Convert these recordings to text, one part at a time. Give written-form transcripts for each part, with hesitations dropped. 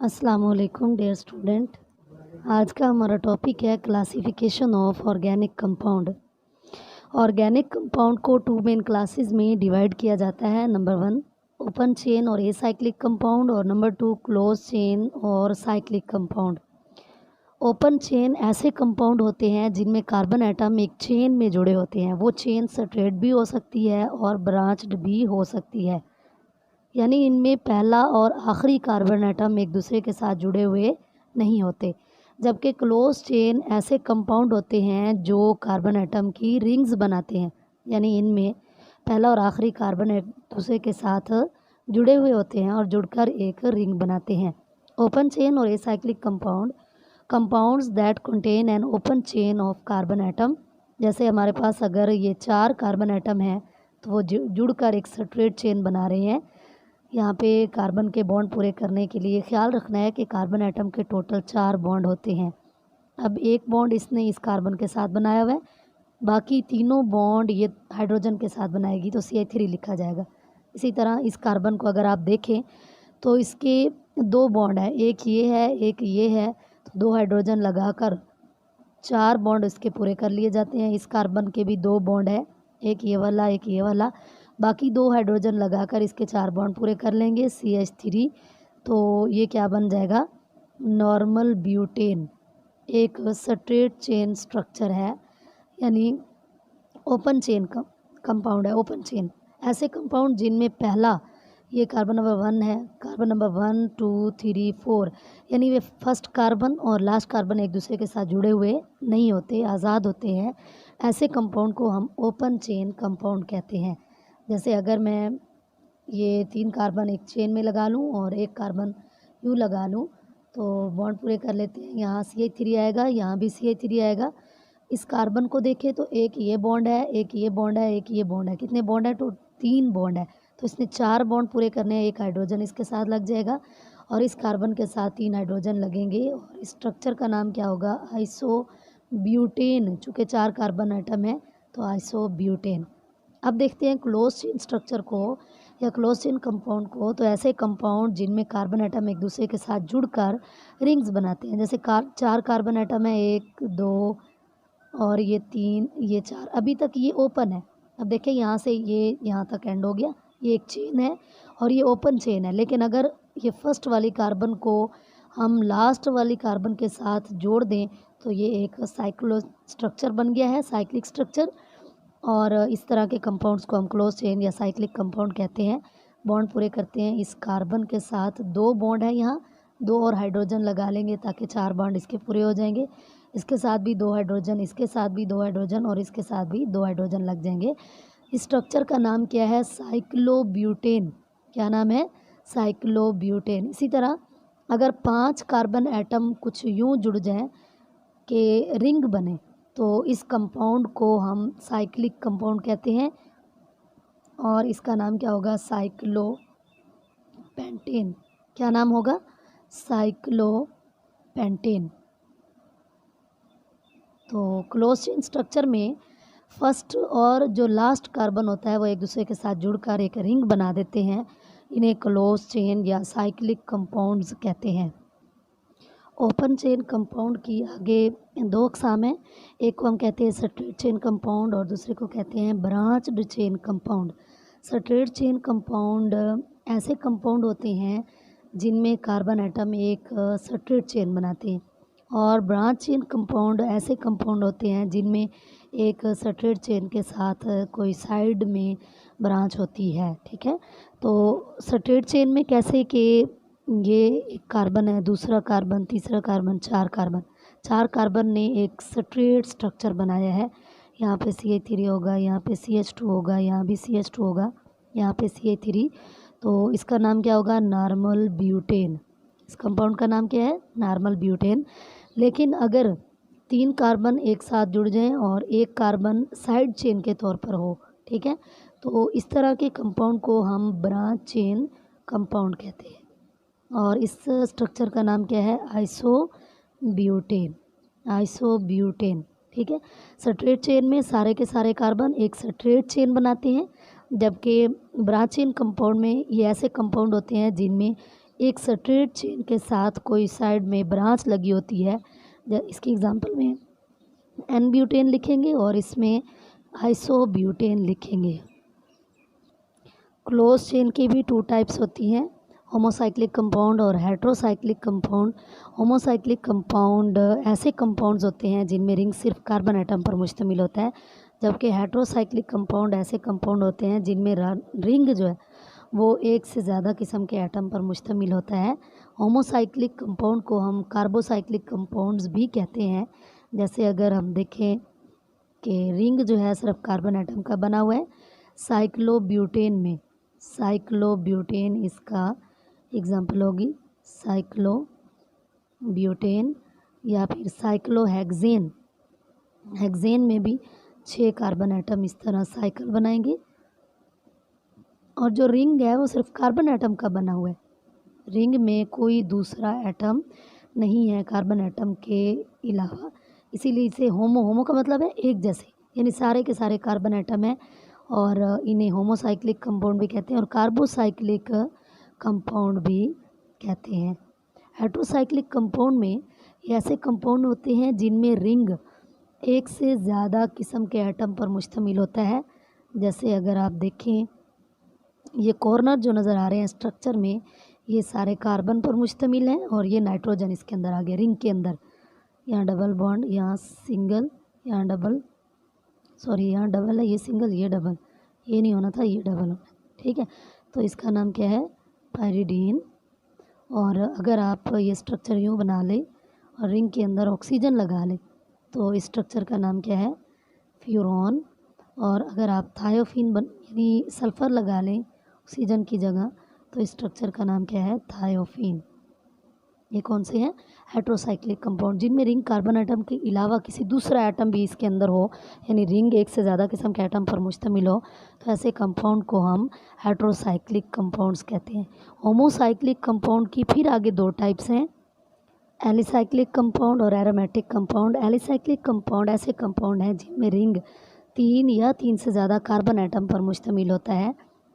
अस्सलाम वालेकुम dear student. आज का हमारा टॉपिक है classification of organic compound. Organic compound को टू मेन क्लासेस में डिवाइड किया जाता है। नंबर वन ओपन चेन और एसाइक्लिक कंपाउंड और नंबर टू क्लोज चेन और साइक्लिक कंपाउंड। ओपन चेन ऐसे कंपाउंड होते हैं जिनमें कार्बन एटम एक चेन में जुड़े होते हैं। वो चेन स्ट्रेट भी हो सकती है और ब्रांच्ड भी हो सकती है, यानी इनमें पहला और आखिरी कार्बन एटम एक दूसरे के साथ जुड़े हुए नहीं होते। जबकि क्लोज चेन ऐसे कंपाउंड होते हैं जो कार्बन एटम की रिंग्स बनाते हैं, यानी इनमें पहला और आखिरी कार्बन एक दूसरे के साथ जुड़े हुए होते हैं और जुड़कर एक रिंग बनाते हैं। ओपन चेन और acyclic compounds that contain an open chain of carbon atom. जैसे हमारे पास अगर ये 4 कार्बन एटम हैं तो वो जुड़कर एक स्ट्रेट चेन बना रहे हैं। यहाँ पे कार्बन के बॉन्ड पूरे करने के लिए ख्याल रखना है कि कार्बन एटम के टोटल 4 बॉन्ड होते हैं। अब एक बॉन्ड इसने इस कार्बन के साथ बनाया हुआ है, बाकी तीनों बॉन्ड ये हाइड्रोजन के साथ बनाएगी तो CH3 लिखा जाएगा। इसी तरह इस कार्बन को अगर आप देखें तो इसके 2 बॉन्ड है, एक ये है एक ये है, तो 2 हाइड्रोजन लगाकर 4 बॉन्ड इसके पूरे कर लिए जाते हैं। इस कार्बन के भी 2 बॉन्ड है, एक ये वाला एक ये वाला, बाकी 2 हाइड्रोजन लगाकर इसके 4 बॉन्ड पूरे कर लेंगे CH3, तो ये क्या बन जाएगा, नॉर्मल ब्यूटेन। एक स्ट्रेट चेन स्ट्रक्चर है, यानी ओपन चेन का कंपाउंड है। ओपन चेन ऐसे कंपाउंड जिनमें पहला ये कार्बन नंबर 1 है, कार्बन नंबर 1 2 3 4, यानी वे फर्स्ट कार्बन और लास्ट कार्बन एक दूसरे के साथ जुड़े हुए नहीं होते, आज़ाद होते हैं। ऐसे कंपाउंड को हम ओपन चेन कंपाउंड कहते हैं। जैसे अगर मैं ये 3 कार्बन एक चेन में लगा लूँ और एक कार्बन यूँ लगा लूँ तो बॉन्ड पूरे कर लेते हैं। यहाँ CH3 आएगा, यहाँ भी CH3 आएगा। इस कार्बन को देखें तो एक ये बॉन्ड है एक ये बॉन्ड है एक ये बॉन्ड है, कितने बॉन्ड है, तो 3 बॉन्ड है। तो इसने 4 बॉन्ड पूरे करने हैं, एक हाइड्रोजन इसके साथ लग जाएगा और इस कार्बन के साथ 3 हाइड्रोजन लगेंगे और इस स्ट्रक्चर का नाम क्या होगा, आइसोब्यूटेन। चूँकि 4 कार्बन आइटम है तो आइसोब्यूटेन। अब देखते हैं क्लोज चेन स्ट्रक्चर को या क्लोज चेन कंपाउंड को। तो ऐसे कंपाउंड जिनमें कार्बन एटम एक दूसरे के साथ जुड़कर रिंग्स बनाते हैं। जैसे 4 कार्बन एटम है, 1 2 और ये 3 ये 4, अभी तक ये ओपन है। अब देखें यहाँ से ये यहाँ तक एंड हो गया, ये एक चेन है और ये ओपन चेन है। लेकिन अगर ये फर्स्ट वाली कार्बन को हम लास्ट वाली कार्बन के साथ जोड़ दें तो ये एक साइक्लो स्ट्रक्चर बन गया है, साइक्लिक स्ट्रक्चर। और इस तरह के कंपाउंड्स को हम क्लोज चेन या साइक्लिक कंपाउंड कहते हैं। बॉन्ड पूरे करते हैं, इस कार्बन के साथ 2 बॉन्ड है, यहाँ 2 और हाइड्रोजन लगा लेंगे ताकि 4 बॉन्ड इसके पूरे हो जाएंगे। इसके साथ भी 2 हाइड्रोजन, इसके साथ भी 2 हाइड्रोजन और इसके साथ भी 2 हाइड्रोजन लग जाएंगे। इस स्ट्रक्चर का नाम क्या है, साइक्लोब्यूटेन। क्या नाम है, साइक्लोब्यूटेन। इसी तरह अगर 5 कार्बन एटम कुछ यूँ जुड़ जाएं कि रिंग बने तो इस कंपाउंड को हम साइक्लिक कंपाउंड कहते हैं और इसका नाम क्या होगा, साइक्लोपेंटेन। क्या नाम होगा, साइक्लोपेंटेन। तो क्लोज चेन स्ट्रक्चर में फर्स्ट और जो लास्ट कार्बन होता है वो एक दूसरे के साथ जुड़कर एक रिंग बना देते हैं। इन्हें क्लोज चेन या साइक्लिक कंपाउंड्स कहते हैं। ओपन चेन कंपाउंड की आगे 2 अक़साम हैं, एक को हम कहते हैं स्ट्रेट चेन कंपाउंड और दूसरे को कहते हैं branched chain compound. Straight chain compound ऐसे कंपाउंड होते हैं जिनमें कार्बन एटम एक स्ट्रेट चेन बनाते हैं और ब्रांच चेन कंपाउंड ऐसे कंपाउंड होते हैं जिनमें एक स्ट्रेट चेन के साथ कोई साइड में ब्रांच होती है। ठीक है, तो स्ट्रेट चेन में कैसे कि ये एक कार्बन है, दूसरा कार्बन, तीसरा कार्बन, 4 कार्बन ने एक स्ट्रेट स्ट्रक्चर बनाया है। यहाँ पे CH3 होगा, यहाँ पे CH2 होगा, यहाँ भी CH2 होगा, यहाँ पे CH3, तो इसका नाम क्या होगा, नॉर्मल ब्यूटेन। इस कंपाउंड का नाम क्या है, नॉर्मल ब्यूटेन। लेकिन अगर 3 कार्बन एक साथ जुड़ जाएं और एक कार्बन साइड चेन के तौर पर हो, ठीक है, तो इस तरह के कंपाउंड को हम ब्रांच चेन कंपाउंड कहते हैं और इस स्ट्रक्चर का नाम क्या है, आइसोब्यूटेन। आइसोब्यूटेन, ठीक है। स्ट्रेट चेन में सारे के सारे कार्बन एक स्ट्रेट चेन बनाते हैं, जबकि ब्रांच चेन कंपाउंड में ये ऐसे कंपाउंड होते हैं जिनमें एक स्ट्रेट चेन के साथ कोई साइड में ब्रांच लगी होती है, इसकी एग्जांपल में एन ब्यूटेन लिखेंगे और इसमें आइसोब्यूटेन लिखेंगे। क्लोज चेन की भी 2 टाइप्स होती हैं, होमोसाइक्लिक कंपाउंड और हेट्रोसाइक्लिक कंपाउंड। होमोसाइक्लिक कंपाउंड ऐसे कंपाउंड्स होते हैं जिनमें रिंग सिर्फ कार्बन एटम पर मुश्तमिल होता है, जबकि हेट्रोसाइक्लिक कंपाउंड ऐसे कंपाउंड होते हैं जिनमें रिंग जो है वो एक से ज़्यादा किस्म के एटम पर मुश्तमिल होता है। होमोसाइक्लिक कंपाउंड को हम कार्बोसाइक्लिक कंपाउंड्स भी कहते हैं। जैसे अगर हम देखें कि रिंग जो है सिर्फ कार्बन एटम का बना हुआ है, साइक्लोब्यूटेन इसका एग्जाम्पल होगी, साइक्लोब्यूटेन या फिर साइक्लोहेक्सेन। हेक्सेन में भी 6 कार्बन एटम इस तरह साइकिल बनाएंगे। और जो रिंग है वो सिर्फ कार्बन एटम का बना हुआ है, रिंग में कोई दूसरा एटम नहीं है कार्बन एटम के अलावा, इसीलिए इसे होमो का मतलब है एक जैसे, यानी सारे के सारे कार्बन एटम है और इन्हें होमोसाइक्लिक कंपाउंड भी कहते हैं और कार्बोसाइक्लिक कंपाउंड भी कहते हैं। हेट्रोसाइक्लिक कंपाउंड में ऐसे कंपाउंड होते हैं जिनमें रिंग एक से ज़्यादा किस्म के एटम पर मुश्तमिल होता है। जैसे अगर आप देखें ये कॉर्नर जो नज़र आ रहे हैं स्ट्रक्चर में, ये सारे कार्बन पर मुश्तमिल हैं और ये नाइट्रोजन इसके अंदर आ गया रिंग के अंदर। यहाँ डबल बॉन्ड, यहाँ सिंगल, यहाँ डबल, सॉरी यहाँ डबल है, ये सिंगल, ये डबल, ये नहीं होना था, ये डबल होना, ठीक है। तो इसका नाम क्या है, पायरीडीन। और अगर आप ये स्ट्रक्चर यूँ बना लें और रिंग के अंदर ऑक्सीजन लगा लें तो इस स्ट्रक्चर का नाम क्या है, फ्यूरॉन। और अगर आप थायोफिन यानी सल्फ़र लगा लें ऑक्सीजन की जगह तो इस स्ट्रक्चर का नाम क्या है, थायोफिन। ये कौन से हैं, हेट्रोसाइक्लिक कंपाउंड, जिनमें रिंग कार्बन एटम के अलावा किसी दूसरा एटम भी इसके अंदर हो, यानी रिंग एक से ज़्यादा किस्म के एटम पर मुश्तमिल हो, तो ऐसे कंपाउंड को हम हेट्रोसाइक्लिक कंपाउंड्स कहते हैं। होमोसाइक्लिक कंपाउंड की फिर आगे 2 टाइप्स हैं, एलिसाइक्लिक कंपाउंड और एरोमेटिक कंपाउंड। एलिसाइक्लिक कंपाउंड ऐसे कंपाउंड हैं जिनमें रिंग 3 या 3 से ज़्यादा कार्बन एटम पर मुश्तमिल होता है।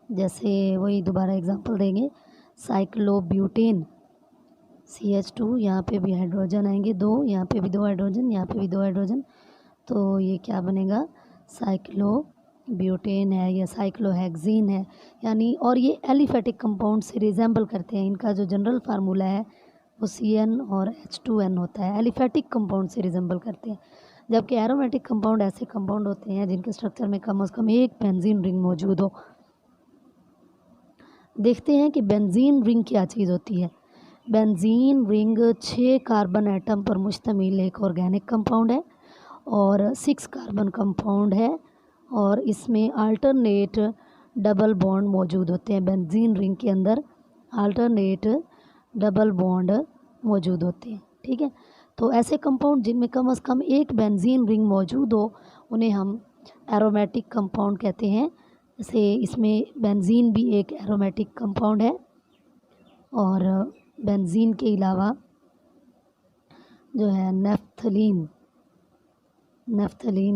जैसे वही दोबारा एग्जांपल देंगे, साइक्लोब्यूटेन CH2, यहाँ पे भी हाइड्रोजन आएंगे 2, यहाँ पे भी 2 हाइड्रोजन, यहाँ पे भी 2 हाइड्रोजन, तो ये क्या बनेगा, साइक्लोब्यूटेन है या साइक्लोहेक्सेन है। यानी और ये एलिफेटिक कंपाउंड से रिजेंबल करते हैं, इनका जो जनरल फार्मूला है वो CN और H2N होता है, एलिफेटिक कंपाउंड से रिजेंबल करते हैं। जबकि एरोमेटिक कंपाउंड ऐसे कंपाउंड होते हैं जिनके स्ट्रक्चर में कम से कम एक बेंजीन रिंग मौजूद हो। देखते हैं कि बेंजीन रिंग क्या चीज़ होती है। बेंजीन रिंग 6 कार्बन एटम पर मुश्तमिल एक ऑर्गेनिक कंपाउंड है और 6 कार्बन कंपाउंड है और इसमें अल्टरनेट डबल बॉन्ड मौजूद होते हैं। बेंजीन रिंग के अंदर अल्टरनेट डबल बॉन्ड मौजूद होते हैं, ठीक है। तो ऐसे कंपाउंड जिनमें कम से कम एक बेंजीन रिंग मौजूद हो उन्हें हम एरोमेटिक कंपाउंड कहते हैं। जैसे इसमें बेंजीन भी एक एरोमेटिक कंपाउंड है और बेंजीन के अलावा जो है नेफ्थलीन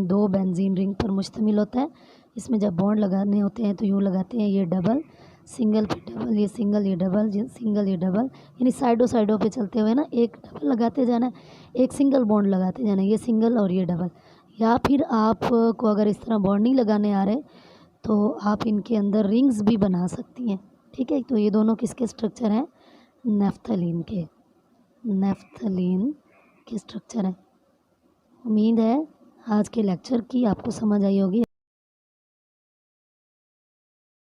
2 बेंजीन रिंग पर मुश्तमिल होता है। इसमें जब बॉन्ड लगाने होते हैं तो यूँ लगाते हैं, ये डबल, सिंगल पे डबल, ये सिंगल, ये डबल, ये सिंगल, ये डबल, यानी साइडों पे चलते हुए ना एक डबल लगाते जाना है, एक सिंगल बॉन्ड लगाते जाना है, ये सिंगल और ये डबल। या फिर आपको अगर इस तरह बॉन्ड नहीं लगाने आ रहे तो आप इनके अंदर रिंग्स भी बना सकती हैं, ठीक है। तो ये दोनों किसके स्ट्रक्चर हैं, नेफ्थलीन के स्ट्रक्चर हैं। उम्मीद है आज के लेक्चर की आपको समझ आई होगी।